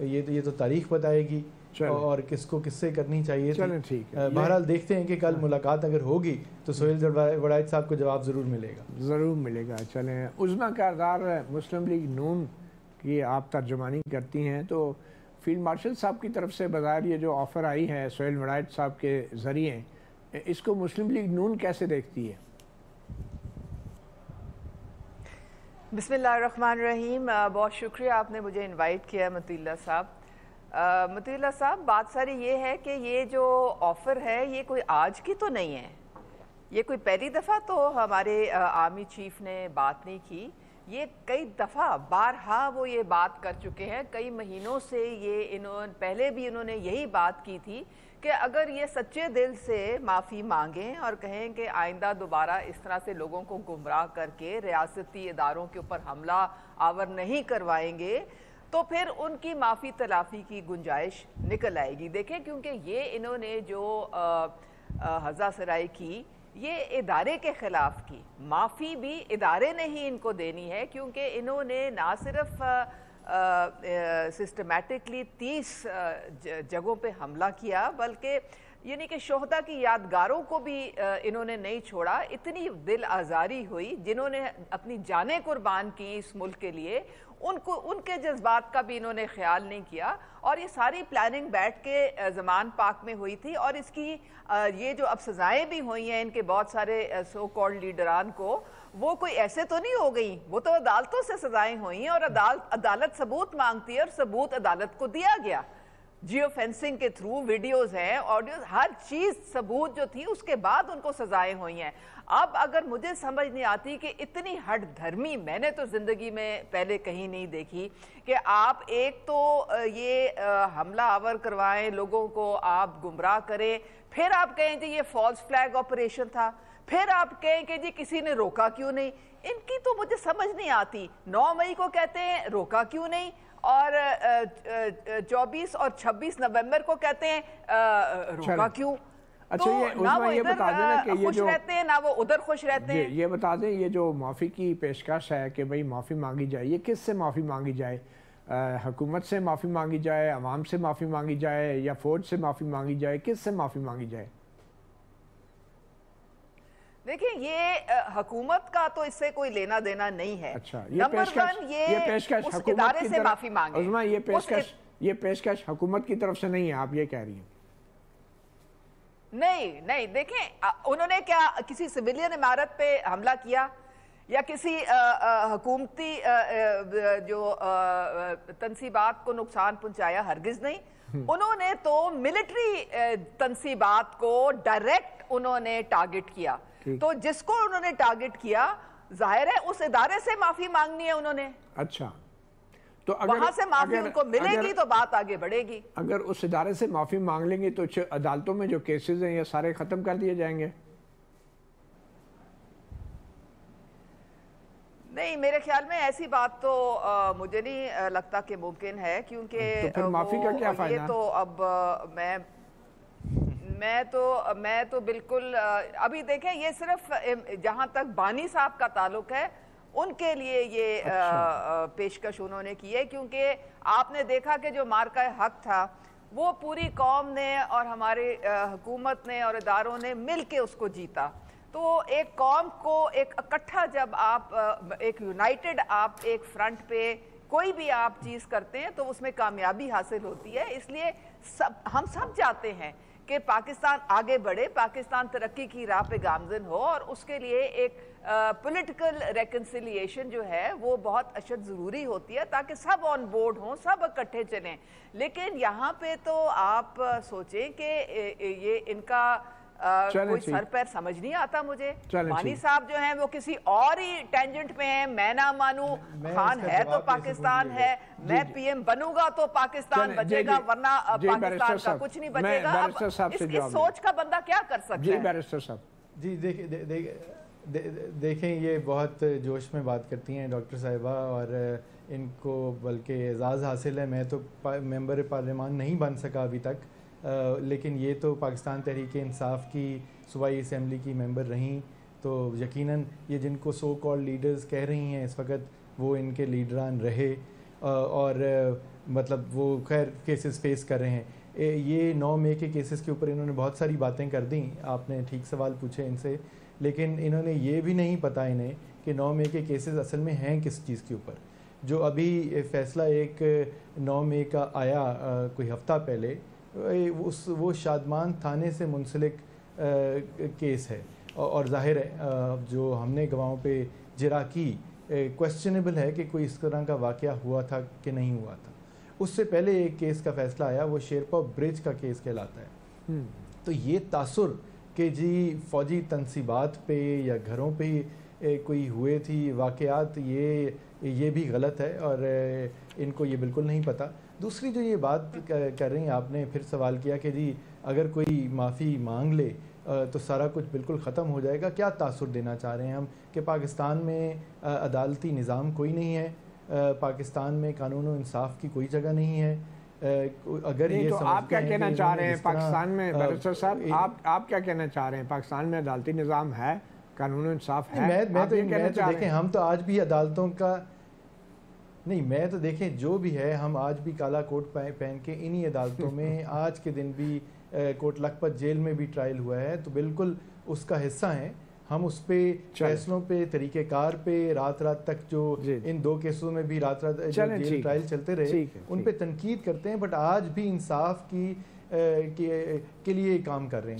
یہ تو تاریخ بتائے گی اور کس کو کس سے کرنی چاہیے تھی. بہرحال دیکھتے ہیں کہ کل ملاقات اگر ہوگی تو سہیل وڑائچ صاحب کو جواب ضرور ملے گا. چلیں عظمیٰ کردار مسلم لیگ نون کی آپ ترجمانی کرتی ہیں, تو فیلڈ مارشل صاحب کی طرف سے بظاہر یہ جو آفر آئی ہے سہیل وڑائچ صاحب کے ذریعے, اس کو مسلم لیگ نون کیسے دیکھتی ہے؟ بسم اللہ الرحمن الرحیم. بہت شکریہ آپ نے مجھے انوائٹ کیا مطیع اللہ صاحب. مطیع اللہ صاحب, بات ساری یہ ہے کہ یہ جو آفر ہے یہ کوئی آج کی تو نہیں ہے, یہ کوئی پہلی دفعہ تو ہمارے آرمی چیف نے بات نہیں کی, یہ کئی دفعہ بارہا وہ یہ بات کر چکے ہیں. کئی مہینوں سے یہ پہلے بھی انہوں نے یہی بات کی تھی کہ اگر یہ سچے دل سے معافی مانگیں اور کہیں کہ آئندہ دوبارہ اس طرح سے لوگوں کو گمراہ کر کے ریاستی اداروں کے اوپر حملہ آور نہیں کروائیں گے تو پھر ان کی معافی تلافی کی گنجائش نکل آئے گی. دیکھیں کیونکہ یہ انہوں نے جو ہزا سرائی کی یہ ادارے کے خلاف کی, معافی بھی ادارے نے ہی ان کو دینی ہے, کیونکہ انہوں نے نہ صرف سسٹمیٹکلی 30 جگہوں پہ حملہ کیا بلکہ یعنی کہ شہداء کی یادگاروں کو بھی انہوں نے نہیں چھوڑا. اتنی دل آزاری ہوئی, جنہوں نے اپنی جانیں قربان کی اس ملک کے لیے ان کے جذبات کا بھی انہوں نے خیال نہیں کیا. اور یہ ساری پلاننگ بیٹھ کے زمان پاک میں ہوئی تھی, اور اس کی یہ جو اب سزائیں بھی ہوئی ہیں ان کے بہت سارے سو کالڈ لیڈران کو, وہ کوئی ایسے تو نہیں ہو گئی, وہ تو عدالتوں سے سزائیں ہوئی ہیں اور عدالت ثبوت مانگتی ہے اور ثبوت عدالت کو دیا گیا. جیو فینسنگ کے تھرو ویڈیوز ہیں, آڈیوز, ہر چیز ثبوت جو تھی اس کے بعد ان کو سزائیں ہوئی ہیں. اب اگر مجھے سمجھ نہیں آتی کہ اتنی ہٹ دھرمی میں نے تو زندگی میں پہلے کہیں نہیں دیکھی کہ آپ ایک تو یہ حملہ آور کروائیں, لوگوں کو آپ گمراہ کریں, پھر آپ کہیں کہ یہ فالس فلیگ آپریشن تھا, پھر آپ کہیں کہ جی کسی نے روکا کیوں نہیں. ان کی تو مجھے سمجھ نہیں آتی. 9 مئی کو کہتے ہیں روکا کیوں نہیں, اور 24 اور 26 نومبر کو کہتے ہیں روکا کیوں. اچھا یہ بتا دیں کہ یہ جو رہتے ہیں نہ وہ ادھر خوش رہتے ہیں. یہ بتا دیں یہ جو معافی کی پیشکش ہے کہ بھئی معافی مانگی جائے, یہ کس سے معافی مانگی جائے؟ حکومت سے معافی مانگی جائے, عوام سے معافی مانگی جائے, یا فوج سے معافی مانگی جائے, کس سے معافی مانگی جائے؟ دیکھیں یہ حکومت کا تو اس سے کوئی لینا دینا نہیں ہے. اچھا نمبر 1 یہ اس ادارے سے معافی مانگے. عظمیٰ یہ پیشکش حکومت کی طرف سے نہیں ہے, آپ یہ کہہ رہی ہیں؟ نہیں, دیکھیں انہوں نے کیا کسی سویلین عمارت پہ حملہ کیا یا کسی حکومتی جو تنصیبات کو نقصان پہنچایا؟ ہرگز نہیں. انہوں نے تو ملٹری تنصیبات کو ڈائریکٹ انہوں نے ٹارگٹ کیا, تو جس کو انہوں نے ٹارگٹ کیا ظاہر ہے اس ادارے سے معافی مانگنی ہے انہوں نے. اچھا, تو وہاں سے معافی ان کو ملے گی تو بات آگے بڑھے گی. اگر اس ادارے سے معافی مانگ لیں گے تو عدالتوں میں جو کیسز ہیں یہ سارے ختم کر دیے جائیں گے؟ نہیں, میرے خیال میں ایسی بات تو مجھے نہیں لگتا کہ ممکن ہے, کیونکہ تو پھر معافی کا کیا فائدہ؟ یہ تو اب میں تو بالکل ابھی دیکھیں یہ صرف جہاں تک بانی صاحب کا تعلق ہے ان کے لیے یہ پیشکش انہوں نے کی ہے, کیونکہ آپ نے دیکھا کہ جو مارکہ حق تھا وہ پوری قوم نے اور ہمارے حکومت نے اور اداروں نے مل کے اس کو جیتا. تو ایک قوم کو ایک اکٹھا جب آپ ایک یونائٹڈ آپ ایک فرنٹ پہ کوئی بھی آپ چیز کرتے ہیں تو اس میں کامیابی حاصل ہوتی ہے. اس لیے ہم سب چاہتے ہیں کہ پاکستان آگے بڑھے, پاکستان ترقی کی راہ پہ گامزن ہو, اور اس کے لیے ایک پولیٹیکل ریکنسیلیشن جو ہے وہ بہت اشد ضروری ہوتی ہے تاکہ سب آن بورڈ ہوں, سب اکٹھے چلیں. لیکن یہاں پہ تو آپ سوچیں کہ یہ ان کا کوئی سر پیر سمجھ نہیں آتا مجھے. مانی صاحب جو ہیں وہ کسی اور ہی ٹینجنٹ پہ ہیں, میں نہ مانوں, خان ہے تو پاکستان ہے, میں پی ایم بنوں گا تو پاکستان بچے گا ورنہ پاکستان کا کچھ نہیں بچے گا. اس سوچ کا بندہ کیا کر سکتا ہے؟ جی بیرسٹر صاحب. جی دیکھیں یہ بہت جوش میں بات کرتی ہیں ڈاکٹر صاحبہ, اور ان کو بلکہ اعزاز حاصل ہے. میں تو ممبر پارلیمان نہیں بن سکا ابھی تک, لیکن یہ تو پاکستان تحریک انصاف کی صوبائی اسمبلی کی ممبر رہیں, تو یقیناً یہ جن کو سو کال لیڈرز کہہ رہی ہیں اس وقت وہ ان کے لیڈران رہے. اور مطلب وہ خیر کیسز فیس کر رہے ہیں. یہ 9 مئی کے کیسز کے اوپر انہوں نے بہت ساری باتیں کر دیں, آپ نے ٹھیک سوال پوچھے ان سے, لیکن انہوں نے یہ بھی نہیں پتا انہیں کہ 9 مئی کے کیسز اصل میں ہیں کس چیز کے اوپر. جو ابھی فیصلہ ایک 9 مئی کا آیا کوئی ہفتہ پہلے, وہ شادمان تھانے سے منسلک کیس ہے, اور ظاہر ہے جو ہم نے گواہوں پہ جرا کی کویسچنیبل ہے کہ کوئی اس طرح کا واقعہ ہوا تھا کہ نہیں ہوا تھا. اس سے پہلے ایک کیس کا فیصلہ آیا, وہ شیرپا برج کا کیس کہلاتا ہے. تو یہ تاثر کہ جی فوجی تنصیبات پہ یا گھروں پہ کوئی ہوئے تھی واقعات, یہ بھی غلط ہے اور ان کو یہ بالکل نہیں پتہ. دوسری جو یہ بات کر رہی ہیں آپ نے, پھر سوال کیا کہ جی اگر کوئی معافی مانگ لے تو سارا کچھ بالکل ختم ہو جائے گا. کیا تاثر دینا چاہ رہے ہیں ہم کہ پاکستان میں عدالتی نظام کوئی نہیں ہے, پاکستان میں قانون و انصاف کی کوئی جگہ نہیں ہے. اگر یہ تو آپ کیا کہنا چاہ رہے ہیں پاکستان میں بیرسٹر صاحب, آپ کیا کہنا چاہ رہے ہیں پاکستان میں عدالتی نظام ہے, قانون و انصاف ہے؟ میں تو دیکھیں ہم تو آج بھی عدالتوں کا نہیں, میں تو دیکھیں جو بھی ہے ہم آج بھی کالا کوٹ پہن کے انہی عدالتوں میں آج کے دن بھی کوٹ لکھپت جیل میں بھی ٹرائل ہوا ہے, تو بالکل اس کا حصہ ہیں ہم. اس پہ فیصلوں پہ طریقہ کار پہ رات تک جو ان 2 کیسوں میں بھی رات جیل ٹرائل چلتے رہے ان پہ تنقید کرتے ہیں, بٹ آج بھی انصاف کے لیے کام کر رہے ہیں.